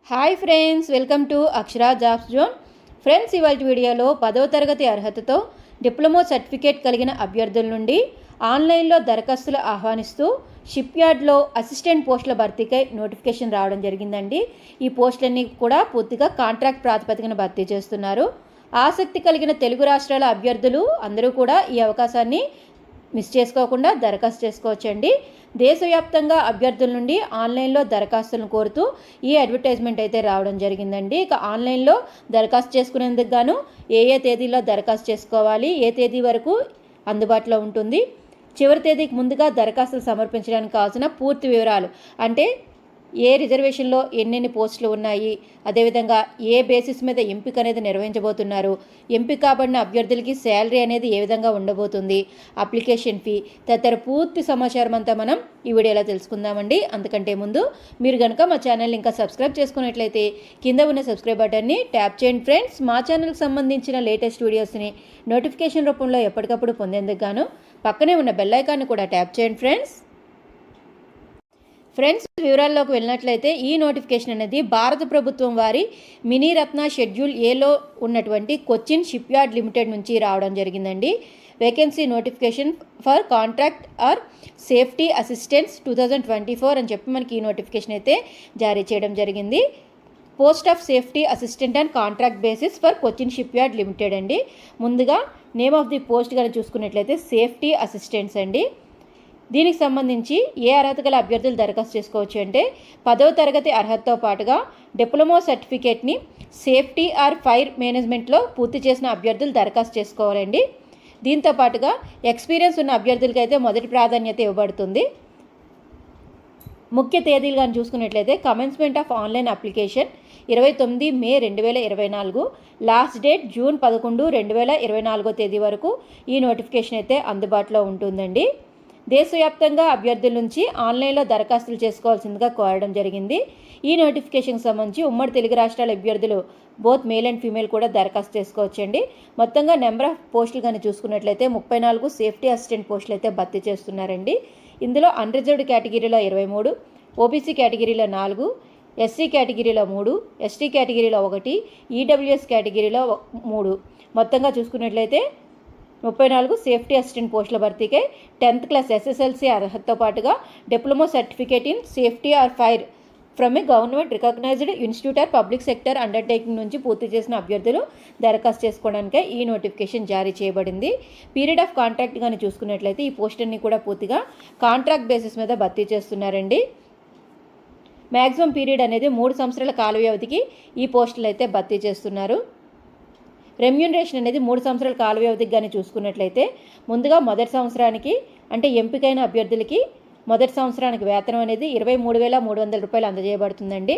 Hi friends, welcome to Akshara jobs zone. Friends, ఇవాళ వీడియోలో 10వ తరగతి అర్హతతో డిప్లొమా సర్టిఫికేట్ కలిగిన అభ్యర్థుల నుండి ఆన్లైన్లో దరఖాస్తులు ఆహ్వానిస్తూ షిప్ యార్డ్లో అసిస్టెంట్ పోస్టుల భర్తీకై నోటిఫికేషన్ రావడం జరిగిందండి. ఈ పోస్టులన్నీ కూడా పూర్తిగా కాంట్రాక్ట్ ప్రాతిపదికన భర్తీ చేస్తున్నారు. ఆసక్తి కలిగిన తెలుగు రాష్ట్రాల అభ్యర్థులు అందరూ కూడా ఈ అవకాశాన్ని మిస్ చేసుకోకుండా దరఖాస్తు చేసుకోవచ్చండి. దేశవ్యాప్తంగా అభ్యర్థుల నుండి ఆన్లైన్లో దరఖాస్తులను కోరుతూ ఈ అడ్వర్టైజ్మెంట్ అయితే రావడం జరిగిందండి. ఇక ఆన్లైన్లో దరఖాస్తు చేసుకునేందుకు గాను ఏ తేదీలో దరఖాస్తు చేసుకోవాలి, ఏ తేదీ వరకు అందుబాటులో ఉంటుంది, చివరి తేదీకి ముందుగా దరఖాస్తులు సమర్పించడానికి కావాల్సిన పూర్తి వివరాలు, అంటే ఏ రిజర్వేషన్లో ఎన్నెన్ని పోస్టులు ఉన్నాయి, అదేవిధంగా ఏ బేసిస్ మీద ఎంపిక అనేది నిర్వహించబోతున్నారు, ఎంపిక కాబడిన అభ్యర్థులకి శాలరీ అనేది ఏ విధంగా ఉండబోతుంది, అప్లికేషన్ ఫీ తదితర పూర్తి సమాచారం అంతా మనం ఈ వీడియోలో తెలుసుకుందామండి. అందుకంటే ముందు మీరు కనుక మా ఛానల్ ఇంకా సబ్స్క్రైబ్ చేసుకున్నట్లయితే కింద ఉన్న సబ్స్క్రైబ్ బటన్ని ట్యాప్ చేయండి ఫ్రెండ్స్. మా ఛానల్కి సంబంధించిన లేటెస్ట్ వీడియోస్ని నోటిఫికేషన్ రూపంలో ఎప్పటికప్పుడు పొందేందుకు గాను పక్కనే ఉన్న బెల్ ఐకాన్ని కూడా ట్యాప్ చేయండి ఫ్రెండ్స్, వివరాల్లోకి వెళ్ళినట్లయితే ఈ నోటిఫికేషన్ అనేది భారత ప్రభుత్వం వారి మినీ రత్న షెడ్యూల్ ఏలో ఉన్నటువంటి కొచ్చిన్ షిప్ యార్డ్ లిమిటెడ్ నుంచి రావడం జరిగిందండి. Vacancy notification for contract are safety assistants 2024 అని చెప్పి మనకి ఈ నోటిఫికేషన్ అయితే జారీ చేయడం జరిగింది. Post of safety assistant and contract basis for Cochin ship yard limited అండి. ముందుగా నేమ్ ఆఫ్ ది పోస్ట్ కానీ చూసుకున్నట్లయితే సేఫ్టీ అసిస్టెంట్స్ అండి. దీనికి సంబంధించి ఏ అర్హత గల అభ్యర్థులు దరఖాస్తు చేసుకోవచ్చు అంటే 10వ తరగతి అర్హతతో పాటుగా డిప్లొమా సర్టిఫికేట్ని సేఫ్టీ ఆర్ ఫైర్ మేనేజ్మెంట్లో పూర్తి చేసిన అభ్యర్థులు దరఖాస్తు చేసుకోవాలండి. దీంతో పాటుగా ఎక్స్పీరియన్స్ ఉన్న అభ్యర్థులకి అయితే మొదటి ప్రాధాన్యత ఇవ్వబడుతుంది. ముఖ్య తేదీలు కానీ చూసుకున్నట్లయితే commencement of online application 29 May 2024, last date June 11, 2024 తేదీ వరకు ఈ నోటిఫికేషన్ అయితే అందుబాటులో ఉంటుందండి. దేశవ్యాప్తంగా అభ్యర్థుల నుంచి ఆన్లైన్లో దరఖాస్తులు చేసుకోవాల్సిందిగా కోరడం జరిగింది. ఈ నోటిఫికేషన్కి సంబంధించి ఉమ్మడి తెలుగు రాష్ట్రాల అభ్యర్థులు బోత్ మేల్ అండ్ ఫీమేల్ కూడా దరఖాస్తు చేసుకోవచ్చండి. మొత్తంగా నెంబర్ ఆఫ్ పోస్టులు కానీ చూసుకున్నట్లయితే 34 సేఫ్టీ అసిస్టెంట్ పోస్టులు అయితే భర్తీ చేస్తున్నారండి. ఇందులో అన్రిజర్వ్డ్ కేటగిరీలో 23, ఓబీసీ కేటగిరీలో 4, ఎస్సీ కేటగిరీలో 3, ఎస్టీ కేటగిరీలో 1, ఈడబ్ల్యూఎస్ కేటగిరీలో 3, మొత్తంగా చూసుకున్నట్లయితే 34 సేఫ్టీ అసిస్టెంట్ పోస్టుల భర్తీకై 10th క్లాస్ SSLC అర్హతతో పాటుగా diploma certificate in safety or fire from a government recognised institute or public sector undertaking నుంచి పూర్తి చేసిన అభ్యర్థులు దరఖాస్తు చేసుకోవడానికే ఈ నోటిఫికేషన్ జారీ చేయబడింది. పీరియడ్ ఆఫ్ కాంట్రాక్ట్ కానీ చూసుకున్నట్లయితే ఈ పోస్టులన్నీ కూడా పూర్తిగా కాంట్రాక్ట్ బేసిస్ మీద భర్తీ చేస్తున్నారండి. మ్యాక్సిమం పీరియడ్ అనేది 3 సంవత్సరాల కాల వ్యవధికి ఈ పోస్టులు అయితే భర్తీ చేస్తున్నారు. రెమ్యూనరేషన్ అనేది 3 సంవత్సరాల కాల వ్యవధికి కానీ చూసుకున్నట్లయితే ముందుగా మొదటి సంవత్సరానికి అంటే ఎంపికైన అభ్యర్థులకి మొదటి సంవత్సరానికి వేతనం అనేది 23,300 రూపాయలు అందజేయబడుతుందండి.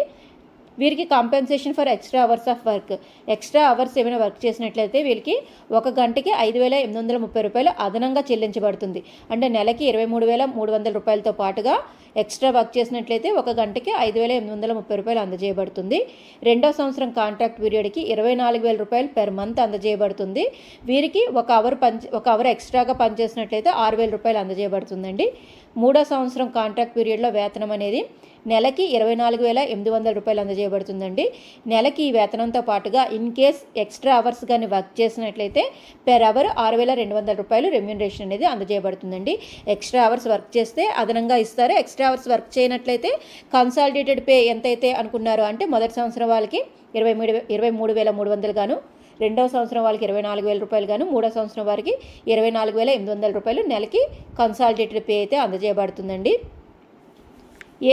వీరికి compensation for extra hours of work, extra hours ఏమైనా వర్క్ చేసినట్లయితే వీరికి 1 గంటకి 5,830 రూపాయలు అదనంగా చెల్లించబడుతుంది. అంటే నెలకి 23,300 రూపాయలతో పాటుగా ఎక్స్ట్రా వర్క్ చేసినట్లయితే 1 గంటకి 5,830 రూపాయలు అందజేయబడుతుంది. రెండో సంవత్సరం కాంట్రాక్ట్ పీరియడ్కి 24,000 రూపాయలు పెర్ మంత్ అందజేయబడుతుంది. వీరికి ఒక అవర్ ఎక్స్ట్రాగా పనిచేసినట్లయితే 6,000 రూపాయలు అందజేయబడుతుందండి. మూడో సంవత్సరం కాంట్రాక్ట్ పీరియడ్లో వేతనం అనేది నెలకి 24,800 రూపాయలు అందజేయబడుతుందండి. నెలకి ఈ వేతనంతో పాటుగా ఇన్ కేస్ ఎక్స్ట్రా అవర్స్ కానీ వర్క్ చేసినట్లయితే పెర్ అవర్ 6,200 రూపాయలు రెమ్యూనరేషన్ అనేది అందజేయబడుతుందండి. ఎక్స్ట్రా అవర్స్ వర్క్ చేస్తే అదనంగా ఇస్తారు. ఎక్స్ట్రా అవర్స్ వర్క్ చేయనట్లయితే కన్సాలిడేటెడ్ పే ఎంతైతే అనుకున్నారో అంటే మొదటి సంవత్సరం వాళ్ళకి 23,300 గాను, రెండవ సంవత్సరం వాళ్ళకి 24,000 రూపాయలు గాను, మూడో సంవత్సరం వారికి 24,800 రూపాయలు నెలకి కన్సాలిడేటెడ్ పే అయితే అందజేయబడుతుందండి.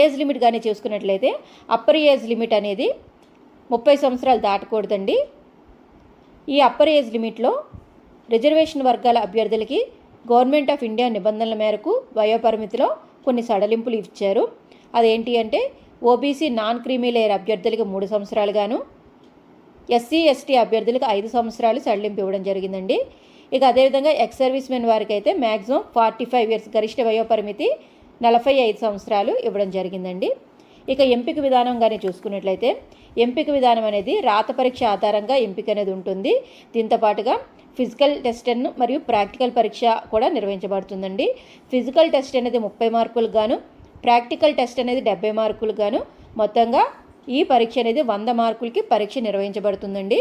ఏజ్ లిమిట్ కానీ చూసుకున్నట్లయితే అప్పర్ ఏజ్ లిమిట్ అనేది 30 సంవత్సరాలు దాటకూడదండి. ఈ అప్పర్ ఏజ్ లిమిట్లో రిజర్వేషన్ వర్గాల అభ్యర్థులకి గవర్నమెంట్ ఆఫ్ ఇండియా నిబంధనల మేరకు వయోపరిమితిలో కొన్ని సడలింపులు ఇచ్చారు. అదేంటి అంటే ఓబీసీ నాన్ క్రీమీ లేయర్ అభ్యర్థులకి 3 సంవత్సరాలు గాను, ఎస్సీ ఎస్టీ అభ్యర్థులకు 5 సంవత్సరాలు సడలింపు ఇవ్వడం జరిగిందండి. ఇక అదేవిధంగా ఎక్స్ సర్వీస్ మెన్ వారికి అయితే మ్యాక్సిమం 45 ఇయర్స్, గరిష్ట వయోపరిమితి 45 సంవత్సరాలు ఇవ్వడం జరిగిందండి. ఇక ఎంపిక విధానం కానీ చూసుకున్నట్లయితే ఎంపిక విధానం అనేది రాత పరీక్ష ఆధారంగా ఎంపిక అనేది ఉంటుంది. దీంతో పాటుగా ఫిజికల్ టెస్ట్ మరియు ప్రాక్టికల్ పరీక్ష కూడా నిర్వహించబడుతుందండి. ఫిజికల్ టెస్ట్ అనేది 30 మార్కులకు గాను, ప్రాక్టికల్ టెస్ట్ అనేది 70 మార్కులకు గాను మొత్తంగా ఈ పరీక్ష అనేది 100 మార్కులకి పరీక్ష నిర్వహించబడుతుందండి.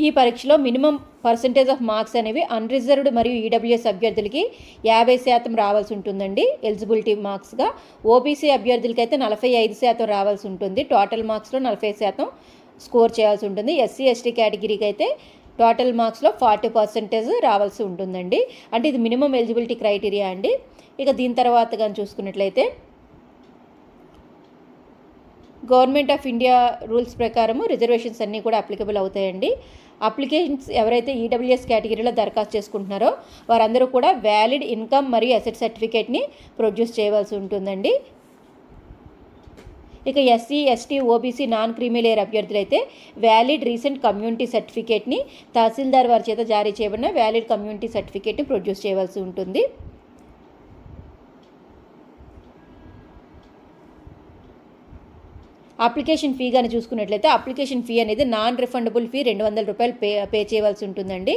ఈ పరీక్షలో మినిమం పర్సంటేజ్ ఆఫ్ మార్క్స్ అనేవి అన్రిజర్వ్డ్ మరియు ఈడబ్ల్యూఎస్ అభ్యర్థులకి 50% రావాల్సి ఉంటుందండి ఎలిజిబిలిటీ మార్క్స్గా. ఓబీసీ అభ్యర్థులకి అయితే 45% రావాల్సి ఉంటుంది. టోటల్ మార్క్స్లో 40% స్కోర్ చేయాల్సి ఉంటుంది. ఎస్సీ ఎస్టీ కేటగిరీకి అయితే టోటల్ మార్క్స్లో 40% రావాల్సి ఉంటుందండి. అంటే ఇది మినిమం ఎలిజిబిలిటీ క్రైటీరియా అండి. ఇక దీని తర్వాత కానీ చూసుకున్నట్లయితే గవర్నమెంట్ ఆఫ్ ఇండియా రూల్స్ ప్రకారము రిజర్వేషన్స్ అన్నీ కూడా అప్లికబుల్ అవుతాయండి. అప్లికేషన్స్ ఎవరైతే ఈడబ్ల్యూఎస్ కేటగిరీలో దరఖాస్తు చేసుకుంటున్నారో వారందరూ కూడా వ్యాలిడ్ ఇన్కమ్ మరియు అసెట్ సర్టిఫికేట్ని ప్రొడ్యూస్ చేయవలసి ఉంటుందండి. ఇక SC ST OBC non creamy layer అభ్యర్థులైతే వ్యాలిడ్ రీసెంట్ కమ్యూనిటీ సర్టిఫికేట్ని తహసీల్దార్ వారి చేత జారీ చేయబడిన వ్యాలిడ్ కమ్యూనిటీ సర్టిఫికేట్ని ప్రొడ్యూస్ చేయవలసి ఉంటుంది. అప్లికేషన్ ఫీ కానీ చూసుకున్నట్లయితే అప్లికేషన్ ఫీ అనేది నాన్ రిఫండబుల్ ఫీ 200 రూపాయలు పే చేయవలసి ఉంటుందండి.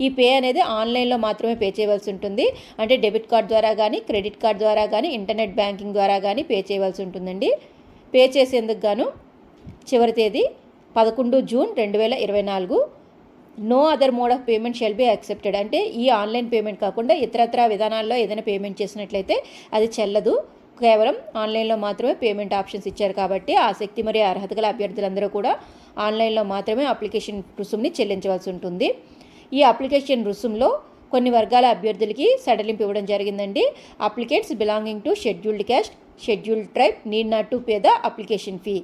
ఈ పే అనేది ఆన్లైన్లో మాత్రమే పే చేయవలసి ఉంటుంది. అంటే డెబిట్ కార్డ్ ద్వారా కానీ క్రెడిట్ కార్డ్ ద్వారా కానీ ఇంటర్నెట్ బ్యాంకింగ్ ద్వారా కానీ పే చేయవలసి ఉంటుందండి. పే చేసేందుకు గాను చివరి తేదీ 11 June 2024. No other mode of payment shall be accepted. అంటే ఈ ఆన్లైన్ పేమెంట్ కాకుండా ఇతరత్రా విధానాల్లో ఏదైనా పేమెంట్ చేసినట్లయితే అది చెల్లదు. కేవలం ఆన్లైన్లో మాత్రమే పేమెంట్ ఆప్షన్స్ ఇచ్చారు కాబట్టి ఆసక్తి మరియు అర్హత గల అభ్యర్థులందరూ కూడా ఆన్లైన్లో మాత్రమే అప్లికేషన్ రుసుముని చెల్లించవలసి ఉంటుంది. ఈ అప్లికేషన్ రుసుములో కొన్ని వర్గాల అభ్యర్థులకి సడలింపు ఇవ్వడం జరిగిందండి. Applicants belonging to scheduled caste, scheduled tribe need not to pay the application fee.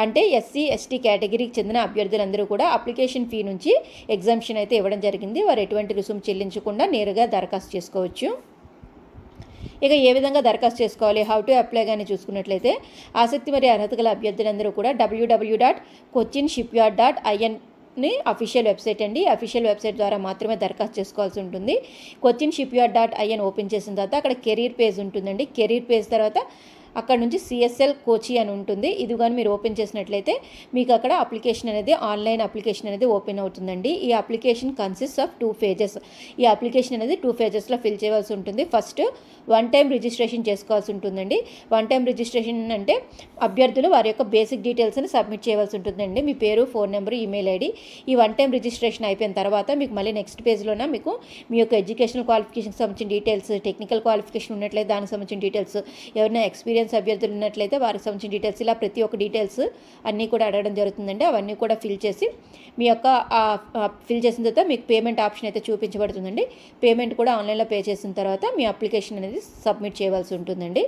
అంటే ఎస్సీ ఎస్టీ కేటగిరీకి చెందిన అభ్యర్థులందరూ కూడా అప్లికేషన్ ఫీ నుంచి ఎగ్జామ్షన్ అయితే ఇవ్వడం జరిగింది. వారు ఎటువంటి రుసుము చెల్లించకుండా నేరుగా దరఖాస్తు చేసుకోవచ్చు. ఇక ఏ విధంగా దరఖాస్తు చేసుకోవాలి, హౌ టు అప్లై కానీ చూసుకున్నట్లయితే ఆసక్తి మరియు అర్హత గల అభ్యర్థులందరూ కూడా www.cochinshipyard.in అఫీషియల్ వెబ్సైట్ అండి. అఫీషియల్ వెబ్సైట్ ద్వారా మాత్రమే దరఖాస్తు చేసుకోవాల్సి ఉంటుంది. cochinshipyard.in ఓపెన్ చేసిన తర్వాత అక్కడ కెరీర్ పేజ్ ఉంటుందండి. కెరీర్ పేజ్ తర్వాత అక్కడ నుంచి సిఎస్ఎల్ కోచి అని ఉంటుంది. ఇది కానీ మీరు ఓపెన్ చేసినట్లయితే మీకు అక్కడ అప్లికేషన్ అనేది ఆన్లైన్ అప్లికేషన్ అనేది ఓపెన్ అవుతుందండి. ఈ అప్లికేషన్ కన్సిస్ట్ ఆఫ్ 2 phases. ఈ అప్లికేషన్ అనేది 2 phases ఫిల్ చేయవలసి ఉంటుంది. ఫస్ట్ 1 time రిజిస్ట్రేషన్ చేసుకోవాల్సి ఉంటుందండి. 1 time రిజిస్ట్రేషన్ అంటే అభ్యర్థులు వారి యొక్క బేసిక్ డీటెయిల్స్ని సబ్మిట్ చేయవలసి ఉంటుందండి. మీ పేరు, ఫోన్ నెంబర్, ఈమెయిల్ ఐడి. ఈ 1 time రిజిస్ట్రేషన్ అయిపోయిన తర్వాత మీకు మళ్ళీ నెక్స్ట్ పేజ్లోన మీకు మీ యొక్క ఎడ్యుకేషనల్ క్వాలిఫికేషన్కి సంబంధించిన డీటెయిల్స్, టెక్నికల్ క్వాలిఫికేషన్ ఉన్నట్లయితే దానికి సంబంధించిన డీటెయిల్స్, ఎవరైనా ఎక్స్పీరియన్స్ అభ్యర్థులు ఉన్నట్లయితే వారికి సంబంధించిన డీటెయిల్స్, ఇలా ప్రతి ఒక్క డీటెయిల్స్ అన్నీ కూడా అడగడం జరుగుతుందండి. అవన్నీ కూడా ఫిల్ చేసి మీ యొక్క ఫిల్ చేసిన తర్వాత మీకు పేమెంట్ ఆప్షన్ అయితే చూపించబడుతుందండి. పేమెంట్ కూడా ఆన్లైన్లో పే చేసిన తర్వాత మీ అప్లికేషన్ అనేది సబ్మిట్ చేయవలసి ఉంటుందండి.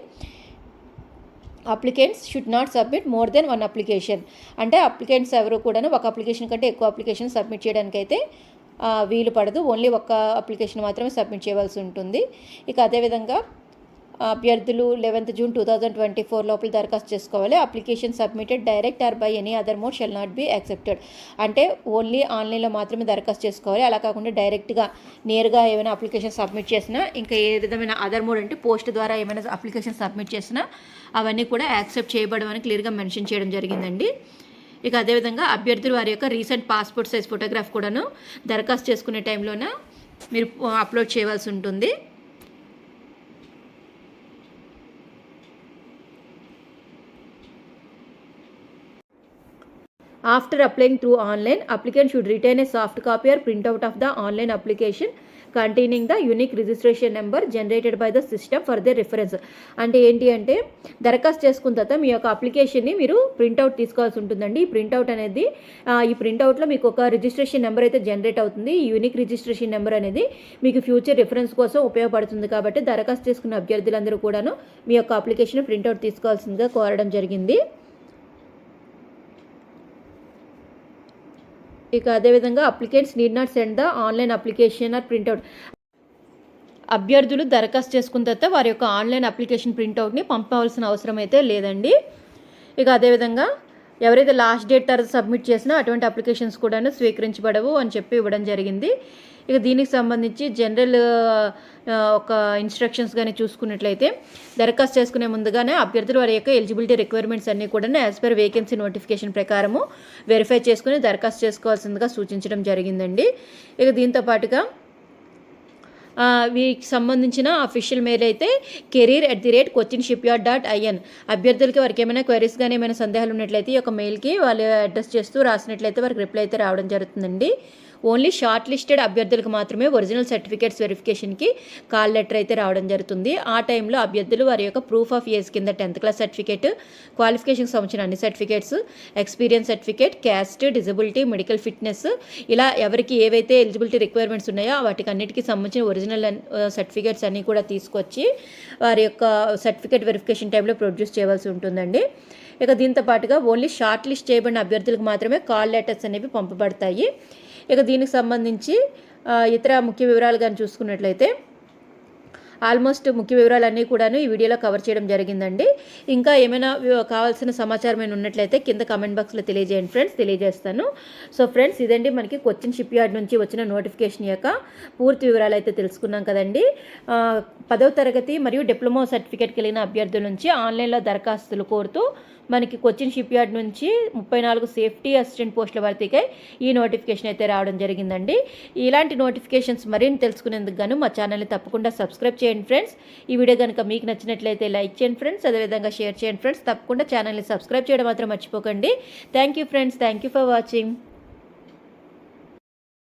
Applicants should not submit more than 1 application. అంటే అప్లికెంట్స్ ఎవరు కూడా ఒక అప్లికేషన్ కంటే ఎక్కువ అప్లికేషన్ సబ్మిట్ చేయడానికైతే వీలు పడదు. ఓన్లీ ఒక్క అప్లికేషన్ మాత్రమే సబ్మిట్ చేయవలసి ఉంటుంది. ఇక అదేవిధంగా అభ్యర్థులు 11th జూన్ 2024 లోపల దరఖాస్తు చేసుకోవాలి. Application submitted direct or by any other mode shall not be accepted. అంటే ఓన్లీ ఆన్లైన్లో మాత్రమే దరఖాస్తు చేసుకోవాలి. అలా కాకుండా డైరెక్ట్గా నేరుగా ఏమైనా అప్లికేషన్ సబ్మిట్ చేసినా, ఇంకా ఏ విధమైన అదర్ మోడ్ అంటే పోస్ట్ ద్వారా ఏమైనా అప్లికేషన్ సబ్మిట్ చేసినా అవన్నీ కూడా యాక్సెప్ట్ చేయబడమని క్లియర్గా మెన్షన్ చేయడం జరిగిందండి. ఇక అదేవిధంగా అభ్యర్థులు వారి యొక్క రీసెంట్ పాస్పోర్ట్ సైజ్ ఫోటోగ్రాఫ్ కూడాను దరఖాస్తు చేసుకునే టైంలోనే మీరు అప్లోడ్ చేయవలసి ఉంటుంది. After applying through online, applicant should retain a soft copy or printout of the online application containing the unique registration number generated by the system for their reference. అంటే ఏంటి అంటే దరఖాస్తు చేసుకున్న తర్వాత మీ యొక్క అప్లికేషన్ని మీరు ప్రింట్అవుట్ తీసుకోవాల్సి ఉంటుందండి. ఈ ప్రింట్అవుట్ అనేది ఈ ప్రింట్అవుట్లో మీకు ఒక రిజిస్ట్రేషన్ నెంబర్ అయితే జనరేట్ అవుతుంది. ఈ యూనిక్ రిజిస్ట్రేషన్ నెంబర్ అనేది మీకు ఫ్యూచర్ రిఫరెన్స్ కోసం ఉపయోగపడుతుంది. కాబట్టి దరఖాస్తు చేసుకున్న అభ్యర్థులందరూ కూడాను మీ యొక్క అప్లికేషన్ ప్రింట్అవుట్ తీసుకోవాల్సిందిగా కోరడం జరిగింది. ఇక అదేవిధంగా applicants need not send the online application or printout. అభ్యర్థులు దరఖాస్తు చేసుకున్న తర్వాత వారి యొక్క ఆన్లైన్ అప్లికేషన్ ప్రింట్అవుట్ని పంపవలసిన అవసరం అయితే లేదండి. ఇక అదేవిధంగా ఎవరైతే లాస్ట్ డేట్ తర్వాత సబ్మిట్ చేసినా అటువంటి అప్లికేషన్స్ కూడా స్వీకరించబడవు అని చెప్పి ఇవ్వడం జరిగింది. ఇక దీనికి సంబంధించి జనరల్ ఒక ఇన్స్ట్రక్షన్స్ కానీ చూసుకున్నట్లయితే దరఖాస్తు చేసుకునే ముందుగానే అభ్యర్థులు వారి యొక్క ఎలిజిబిలిటీ రిక్వైర్మెంట్స్ అన్నీ కూడా యాజ్ పర్ వేకెన్సీ నోటిఫికేషన్ ప్రకారము వెరిఫై చేసుకుని దరఖాస్తు చేసుకోవాల్సిందిగా సూచించడం జరిగిందండి. ఇక దీంతో పాటుగా వీటికి సంబంధించిన అఫీషియల్ మెయిల్ అయితే career@cochinshipyard.in. అభ్యర్థులకి వారికి ఏమైనా క్వైరీస్ కానీ ఏమైనా సందేహాలు ఉన్నట్లయితే ఈ యొక్క మెయిల్కి వాళ్ళు అడ్రస్ చేస్తూ రాసినట్లయితే వారికి రిప్లై అయితే రావడం జరుగుతుందండి. ఓన్లీ షార్ట్ లిస్టెడ్ అభ్యర్థులకు మాత్రమే ఒరిజినల్ సర్టిఫికేట్స్ వెరిఫికేషన్కి కాల్ లెటర్ అయితే రావడం జరుగుతుంది. ఆ టైంలో అభ్యర్థులు వారి యొక్క ప్రూఫ్ ఆఫ్ ఏజ్ కింద 10th క్లాస్ సర్టిఫికేట్, క్వాలిఫికేషన్కి సంబంధించిన అన్ని certificates, experience certificate, caste, disability, medical fitness, ఇలా ఎవరికి ఏవైతే ఎలిజిబిలిటీ రిక్వైర్మెంట్స్ ఉన్నాయో వాటికి అన్నిటికీ సంబంధించిన ఒరిజినల్ సర్టిఫికేట్స్ అన్నీ కూడా తీసుకొచ్చి వారి యొక్క సర్టిఫికేట్ వెరిఫికేషన్ టైంలో ప్రొడ్యూస్ చేయవలసి ఉంటుందండి. ఇక దీంతో పాటుగా ఓన్లీ షార్ట్ లిస్ట్ చేయబడిన అభ్యర్థులకు మాత్రమే కాల్ లెటర్స్ అనేవి పంపబడతాయి. ఇక దీనికి సంబంధించి ఇతర ముఖ్య వివరాలు కానీ చూసుకున్నట్లయితే ఆల్మోస్ట్ ముఖ్య వివరాలన్నీ కూడాను ఈ వీడియోలో కవర్ చేయడం జరిగిందండి. ఇంకా ఏమైనా కావాల్సిన సమాచారం ఏమైనా ఉన్నట్లయితే కింద కామెంట్ బాక్స్లో తెలియజేయండి ఫ్రెండ్స్, తెలియజేస్తాను. సో ఫ్రెండ్స్, ఇదండి మనకి కొచ్చిన్ షిప్ యార్డ్ నుంచి వచ్చిన నోటిఫికేషన్ యొక్క పూర్తి వివరాలు అయితే తెలుసుకున్నాం కదండి. 10వ తరగతి మరియు డిప్లొమా సర్టిఫికేట్ కలిగిన అభ్యర్థుల నుంచి ఆన్లైన్లో దరఖాస్తులు కోరుతూ మనకి కొచ్చిన్ షిప్ యార్డ్ నుంచి 34 సేఫ్టీ అసిస్టెంట్ పోస్టుల భర్తీకై ఈ నోటిఫికేషన్ అయితే రావడం జరిగిందండి. ఇలాంటి నోటిఫికేషన్స్ మరిన్ని తెలుసుకునేందుకు గాను మా ఛానల్ని తప్పకుండా సబ్స్క్రైబ్ చేయండి ఫ్రెండ్స్. ఈ వీడియో కనుక మీకు నచ్చినట్లయితే లైక్ చేయండి ఫ్రెండ్స్, అదేవిధంగా షేర్ చేయండి ఫ్రెండ్స్. తప్పకుండా ఛానల్ని సబ్స్క్రైబ్ చేయడం మాత్రం మర్చిపోకండి. Thank you friends, thank you for watching.